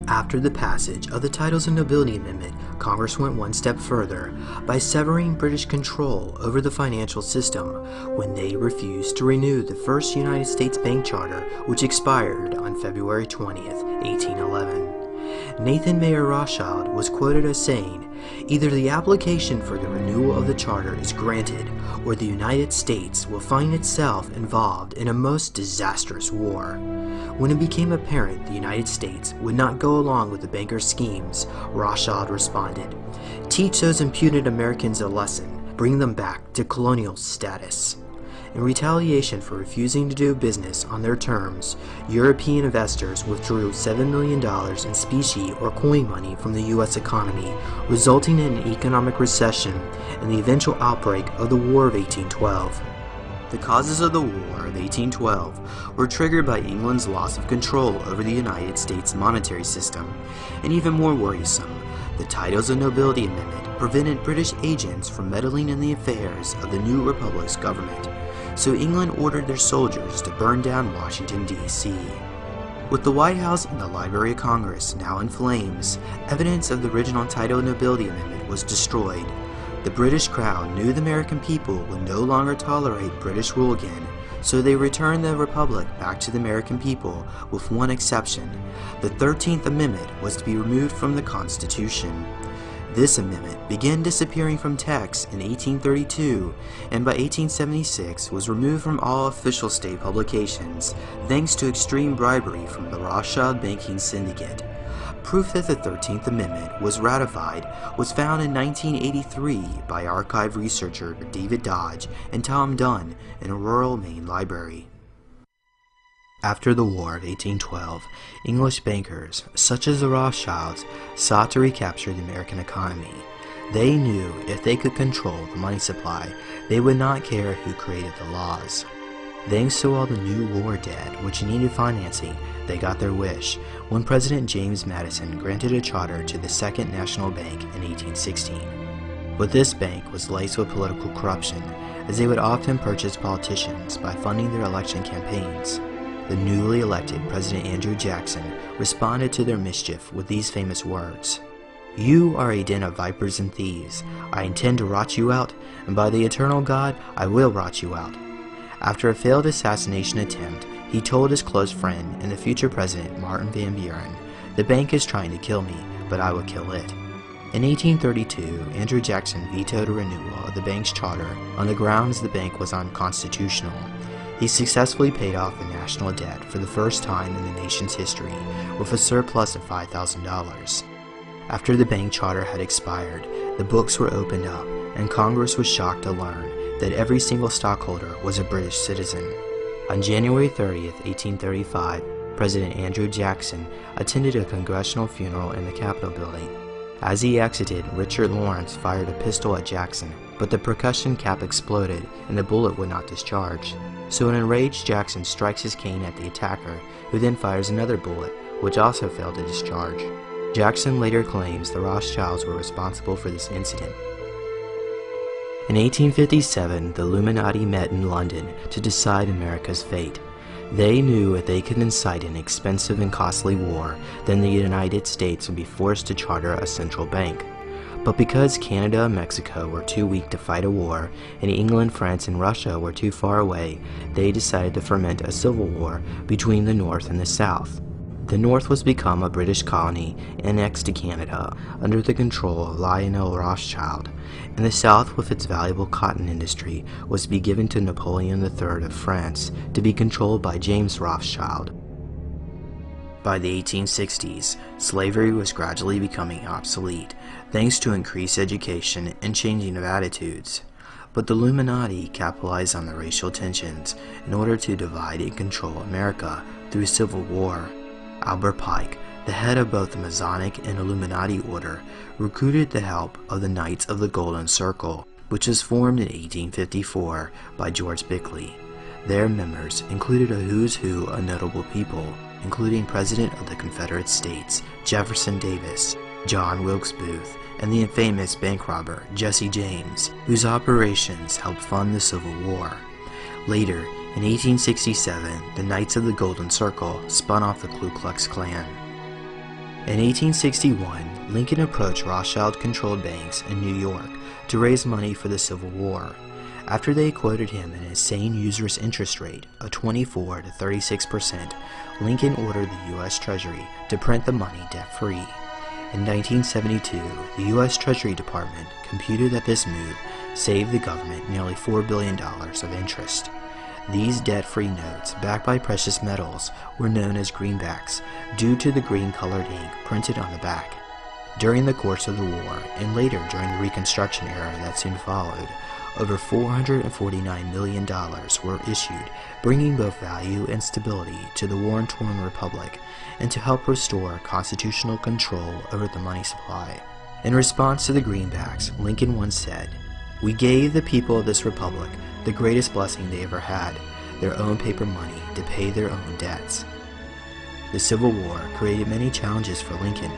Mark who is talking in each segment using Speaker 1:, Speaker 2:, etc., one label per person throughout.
Speaker 1: After the passage of the Titles and Nobility Amendment, Congress went one step further by severing British control over the financial system when they refused to renew the first United States bank charter, which expired on February 20th, 1811. Nathan Mayer Rothschild was quoted as saying, "Either the application for the renewal of the charter is granted, or the United States will find itself involved in a most disastrous war." When it became apparent the United States would not go along with the bankers' schemes, Rothschild responded, "Teach those impudent Americans a lesson, bring them back to colonial status." In retaliation for refusing to do business on their terms, European investors withdrew $7 million in specie or coin money from the U.S. economy, resulting in an economic recession and the eventual outbreak of the War of 1812. The causes of the War of 1812 were triggered by England's loss of control over the United States monetary system, and even more worrisome, the Titles and Nobility Amendment prevented British agents from meddling in the affairs of the new republic's government, so England ordered their soldiers to burn down Washington, D.C. With the White House and the Library of Congress now in flames, evidence of the original Title and Nobility Amendment was destroyed. The British crown knew the American people would no longer tolerate British rule again, so they returned the Republic back to the American people with one exception. The 13th Amendment was to be removed from the Constitution. This amendment began disappearing from text in 1832 and by 1876 was removed from all official state publications thanks to extreme bribery from the Rothschild banking syndicate. Proof that the 13th Amendment was ratified was found in 1983 by archive researcher David Dodge and Tom Dunn in a rural Maine library. After the War of 1812, English bankers, such as the Rothschilds, sought to recapture the American economy. They knew if they could control the money supply, they would not care who created the laws. Thanks to all the new war debt which needed financing, they got their wish when President James Madison granted a charter to the Second National Bank in 1816. But this bank was laced with political corruption, as they would often purchase politicians by funding their election campaigns. The newly elected President Andrew Jackson responded to their mischief with these famous words, "You are a den of vipers and thieves. I intend to rot you out, and by the eternal God, I will rot you out." After a failed assassination attempt, he told his close friend and the future president Martin Van Buren, "The bank is trying to kill me, but I will kill it." In 1832, Andrew Jackson vetoed a renewal of the bank's charter on the grounds the bank was unconstitutional. He successfully paid off the national debt for the first time in the nation's history with a surplus of $5,000. After the bank charter had expired, the books were opened up and Congress was shocked to learn that every single stockholder was a British citizen. On January 30th, 1835, President Andrew Jackson attended a congressional funeral in the Capitol building. As he exited, Richard Lawrence fired a pistol at Jackson, but the percussion cap exploded and the bullet would not discharge. So an enraged Jackson strikes his cane at the attacker, who then fires another bullet, which also failed to discharge. Jackson later claims the Rothschilds were responsible for this incident. In 1857, the Illuminati met in London to decide America's fate. They knew if they could incite an expensive and costly war, then the United States would be forced to charter a central bank. But because Canada and Mexico were too weak to fight a war, and England, France, and Russia were too far away, they decided to foment a civil war between the North and the South. The North was become a British colony annexed to Canada under the control of Lionel Rothschild, and the South, with its valuable cotton industry, was to be given to Napoleon III of France to be controlled by James Rothschild. By the 1860s, slavery was gradually becoming obsolete, thanks to increased education and changing of attitudes. But the Illuminati capitalized on the racial tensions in order to divide and control America through civil war. Albert Pike, the head of both the Masonic and Illuminati order, recruited the help of the Knights of the Golden Circle, which was formed in 1854 by George Bickley. Their members included a who's who of notable people, including President of the Confederate States Jefferson Davis, John Wilkes Booth, and the infamous bank robber Jesse James, whose operations helped fund the Civil War. Later, in 1867, the Knights of the Golden Circle spun off the Ku Klux Klan. In 1861, Lincoln approached Rothschild-controlled banks in New York to raise money for the Civil War. After they quoted him an insane usurious interest rate of 24 to 36%, Lincoln ordered the U.S. Treasury to print the money debt-free. In 1972, the U.S. Treasury Department computed that this move saved the government nearly $4 billion of interest. These debt-free notes, backed by precious metals, were known as greenbacks due to the green-colored ink printed on the back. During the course of the war, and later during the Reconstruction era that soon followed, over $449 million were issued, bringing both value and stability to the war-torn republic and to help restore constitutional control over the money supply. In response to the greenbacks, Lincoln once said, "We gave the people of this republic the greatest blessing they ever had, their own paper money to pay their own debts." The Civil War created many challenges for Lincoln,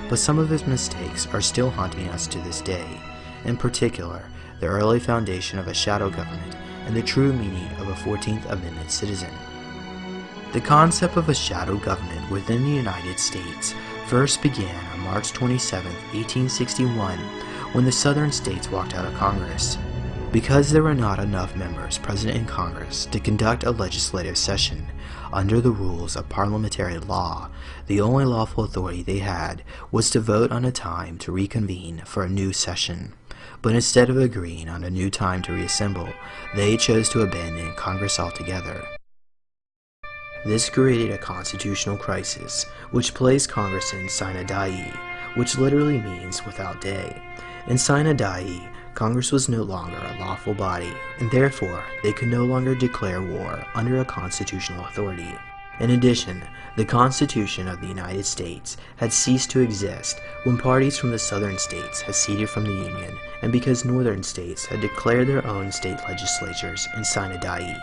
Speaker 1: but some of his mistakes are still haunting us to this day. In particular, the early foundation of a shadow government and the true meaning of a 14th Amendment citizen. The concept of a shadow government within the United States first began on March 27, 1861, when the Southern states walked out of Congress. Because there were not enough members present in Congress to conduct a legislative session, under the rules of parliamentary law, the only lawful authority they had was to vote on a time to reconvene for a new session. But instead of agreeing on a new time to reassemble, they chose to abandon Congress altogether. This created a constitutional crisis, which placed Congress in sine die, which literally means without day. In sine die, Congress was no longer a lawful body, and therefore they could no longer declare war under a constitutional authority. In addition, the Constitution of the United States had ceased to exist when parties from the southern states had seceded from the Union, and because northern states had declared their own state legislatures in sine die.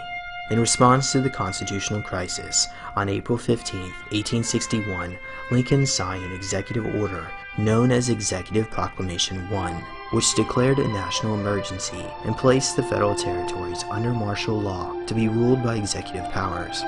Speaker 1: In response to the constitutional crisis, on April 15, 1861, Lincoln signed an executive order known as Executive Proclamation 1, which declared a national emergency and placed the federal territories under martial law to be ruled by executive powers.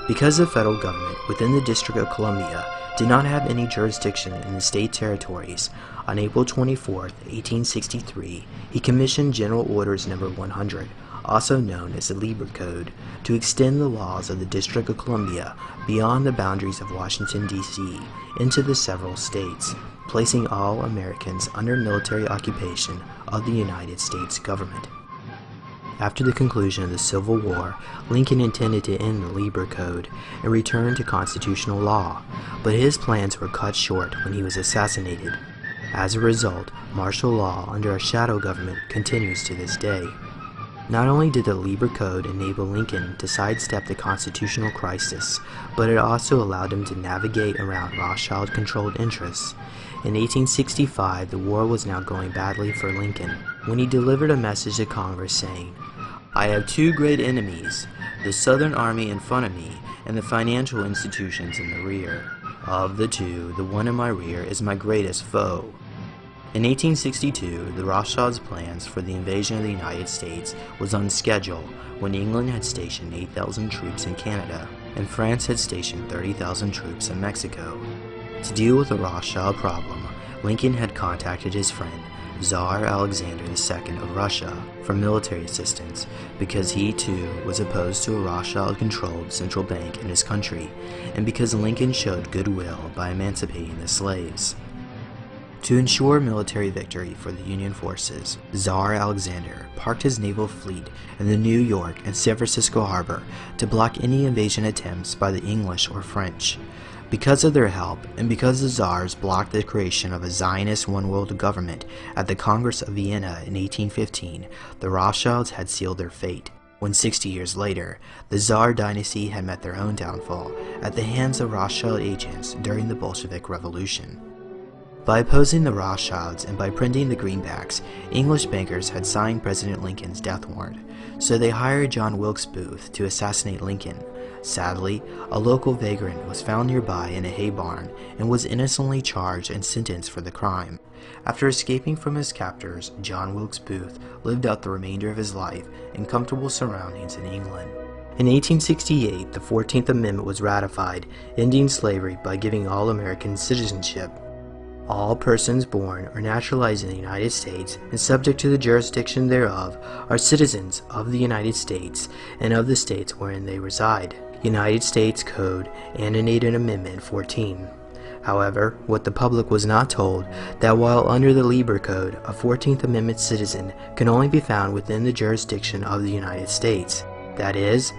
Speaker 1: Because the federal government within the District of Columbia did not have any jurisdiction in the state territories, on April 24, 1863, he commissioned General Orders No. 100, also known as the Lieber Code, to extend the laws of the District of Columbia beyond the boundaries of Washington, D.C. into the several states, placing all Americans under military occupation of the United States government. After the conclusion of the Civil War, Lincoln intended to end the Lieber Code and return to constitutional law, but his plans were cut short when he was assassinated. As a result, martial law under a shadow government continues to this day. Not only did the Lieber Code enable Lincoln to sidestep the constitutional crisis, but it also allowed him to navigate around Rothschild-controlled interests. In 1865, the war was now going badly for Lincoln, when he delivered a message to Congress saying, "I have two great enemies, the Southern Army in front of me and the financial institutions in the rear. Of the two, the one in my rear is my greatest foe." In 1862, the Rothschilds' plans for the invasion of the United States was on schedule when England had stationed 8,000 troops in Canada and France had stationed 30,000 troops in Mexico. To deal with the Rothschild problem, Lincoln had contacted his friend Tsar Alexander II of Russia for military assistance because he too was opposed to a Rothschild-controlled central bank in his country and because Lincoln showed goodwill by emancipating the slaves. To ensure military victory for the Union forces, Tsar Alexander parked his naval fleet in the New York and San Francisco harbor to block any invasion attempts by the English or French. Because of their help, and because the Tsars blocked the creation of a Zionist one-world government at the Congress of Vienna in 1815, the Rothschilds had sealed their fate. When 60 years later, the Tsar dynasty had met their own downfall at the hands of Rothschild agents during the Bolshevik Revolution. By opposing the Rothschilds and by printing the greenbacks, English bankers had signed President Lincoln's death warrant, so they hired John Wilkes Booth to assassinate Lincoln. Sadly, a local vagrant was found nearby in a hay barn and was innocently charged and sentenced for the crime. After escaping from his captors, John Wilkes Booth lived out the remainder of his life in comfortable surroundings in England. In 1868, the 14th Amendment was ratified, ending slavery by giving all Americans citizenship. All persons born or naturalized in the United States and subject to the jurisdiction thereof are citizens of the United States and of the states wherein they reside. United States Code annotated Amendment 14. However, what the public was not told, that while under the Lieber Code, a 14th Amendment citizen can only be found within the jurisdiction of the United States. That is,